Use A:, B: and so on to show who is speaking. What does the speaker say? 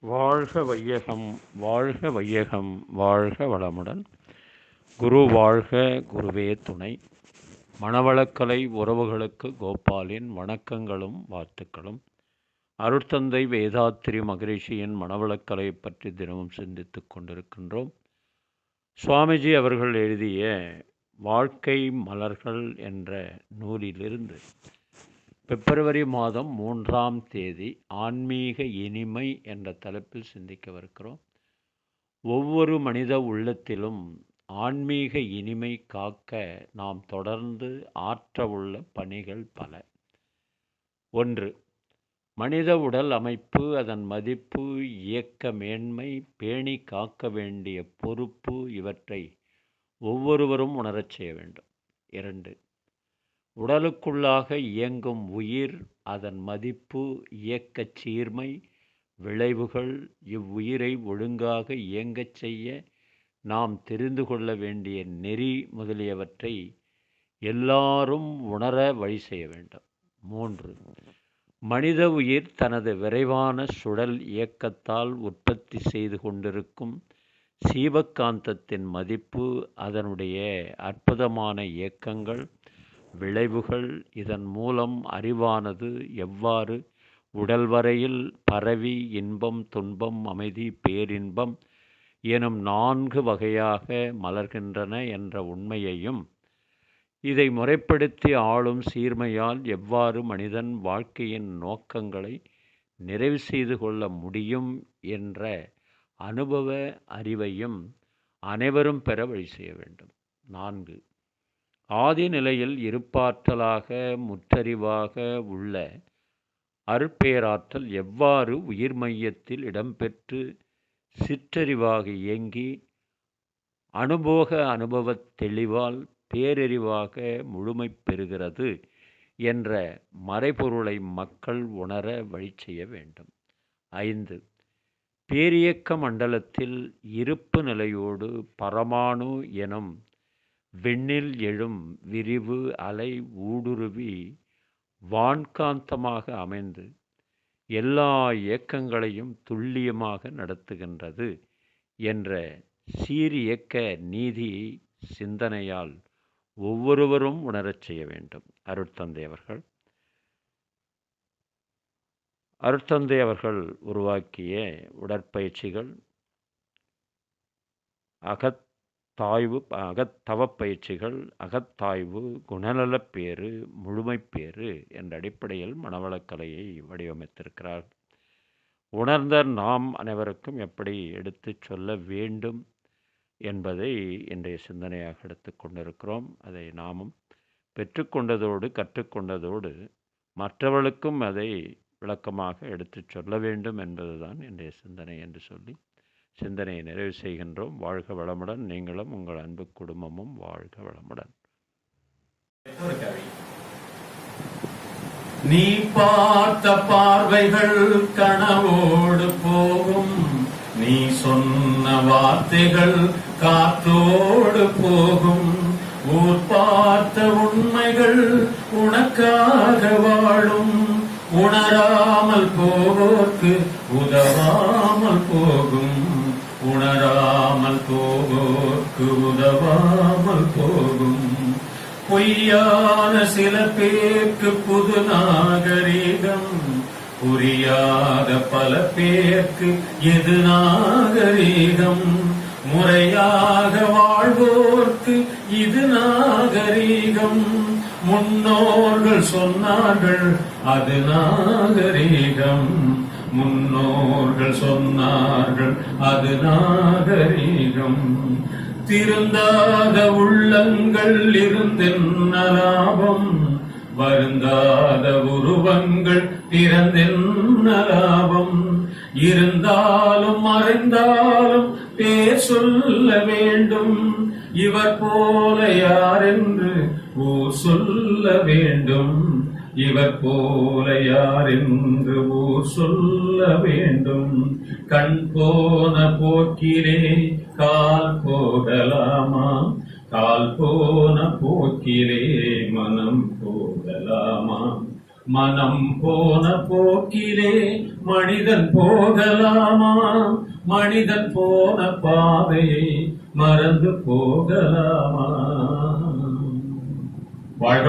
A: வாழ்க வையகம், வாழ்க வையகம், வாழ்க வளமுடன். குரு வாழ்க, குருவே துணை. மணவளக்கலை உறவுகளுக்கு கோபாலின் வணக்கங்களும் வாழ்த்துக்களும். அருட்தந்தை வேதாத்திரி மகரிஷியின் மணவளக்கலை பற்றி தினமும் சிந்தித்துக் கொண்டிருக்கின்றோம். சுவாமிஜி அவர்கள் எழுதிய வாழ்க்கை மலர்கள் என்ற நூலிலிருந்து பிப்ரவரி மாதம் 3ஆம் தேதி ஆன்மீக இனிமை என்ற தலைப்பில் சிந்திக்கவிருக்கிறோம். ஒவ்வொரு மனித உள்ளத்திலும் ஆன்மீக இனிமை காக்க நாம் தொடர்ந்து ஆற்ற உள்ள பணிகள் பல. 1. மனித உடல் அமைப்பு, அதன் மதிப்பு, இயக்க மேன்மை, பேணி காக்க வேண்டிய பொறுப்பு, இவற்றை ஒவ்வொருவரும் உணரச் செய்ய வேண்டும். 2. உடலுக்குள்ளாக இயங்கும் உயிர், அதன் மதிப்பு, இயக்கச் சீர்மை, விளைவுகள், இவ்வுயிரை ஒழுங்காக இயங்கச் செய்ய நாம் தெரிந்து கொள்ள வேண்டிய நெறி முதலியவற்றை எல்லாரும் உணர வழி செய்ய வேண்டும். 3. மனித உயிர் தனது விரைவான சுழல் இயக்கத்தால் உற்பத்தி செய்து கொண்டிருக்கும் சீவகாந்தத்தின் மதிப்பு, அதனுடைய அற்புதமான இயக்கங்கள், விளைவுகள், இதன் மூலம் அறிவானது எவ்வாறு உடல் வரையில் பரவி இன்பம், துன்பம், அமைதி, பேரின்பம் எனும் 4 வகையாக மலர்கின்றன என்ற உண்மையையும், இதை முறைப்படுத்தி ஆளும் சீர்மையால் எவ்வாறு மனிதன் வாழ்க்கையின் நோக்கங்களை நிறைவு செய்து கொள்ள முடியும் என்ற அனுபவ அறிவையும் அனைவரும் பெற வழி செய்ய வேண்டும். 4. ஆதி நிலையில் இருப்பாற்றலாக முற்றறிவாக உள்ள அருட்பேராற்றல் எவ்வாறு உயிர் மையத்தில் இடம்பெற்று சிற்றறிவாக இயங்கி அனுபவத் தெளிவால் பேரறிவாக முழுமை பெறுகிறது என்ற மறைபொருளை மக்கள் உணர வழி செய்ய வேண்டும். 5. பேரியக்க மண்டலத்தில் இருப்பு நிலையோடு பரமாணு எனும் விண்ணில் எழும் விரிவு அலை ஊடுருவி வான்காந்தமாக அமைந்து எல்லா இயக்கங்களையும் துல்லியமாக நடத்துகின்றது என்ற சீரியக்க நீதியை சிந்தனையால் ஒவ்வொருவரும் உணரச் செய்ய வேண்டும். அருட்தந்தை அவர்கள் உருவாக்கிய உடற்பயிற்சிகள், அகத்தவப்பயிற்சிகள், அகத்தாய்வு, குணநலப்பேறு, முழுமைப்பேறு என்ற அடிப்படையில் மனவளக்கலையை வடிவமைத்திருக்கிறார். உணர்ந்த நாம் அனைவருக்கும் எப்படி எடுத்து சொல்ல வேண்டும் என்பதை இன்றைய சிந்தனையாக எடுத்துக்கொண்டிருக்கிறோம். அதை நாமும் பெற்றுக்கொண்டதோடு கற்றுக்கொண்டதோடு மற்றவர்களுக்கும் அதை விளக்கமாக எடுத்து சொல்ல வேண்டும் என்பதுதான் இன்றைய சிந்தனை என்று சொல்லி சிந்தனையை நிறைவு செய்கின்றோம். வாழ்க வளமுடன். நீங்களும் உங்கள் அன்பு குடும்பமும் வாழ்க வளமுடன்.
B: நீ பார்த்த பார்வைகள் கனவோடு போகும், நீ சொன்ன வார்த்தைகள் காற்றோடு போகும், ஊர் பார்த்த உண்மைகள் உனக்காக வாழும், உணராமல் போவோர்க்கு உதவாமல் போகும், உணராமல் போவோர்க்கு உதவாமல் போகும். பொய்யான சில பேர்க்கு புது நாகரீகம், புரியாத பல பேர்க்கு எது நாகரீகம், முறையாக வாழ்வோர்க்கு இது நாகரீகம், முன்னோர்கள் சொன்னார்கள் அது நாகரீகம், முன்னோர்கள் சொன்னார்கள் அது நாகரீகம். திருந்தாத உள்ளங்கள் இருந்தென்ன லாபம், வருந்தாத உருவங்கள் பிறந்தென்ன லாபம், இருந்தாலும் மறைந்தாலும் பேர் சொல்ல வேண்டும், இவர் போல யாரென்று ஊர் சொல்ல வேண்டும், இவர் போல யாரென்று ஊர் சொல்ல வேண்டும். கண் போன போக்கிலே கால் போகலாமா, கால் போன போக்கிலே மனம் போகலாமா, மனம் போன போக்கிலே மனிதன் போகலாமா? மனிதன் போன பாதையை மறந்து போகலாமா? வாழ்க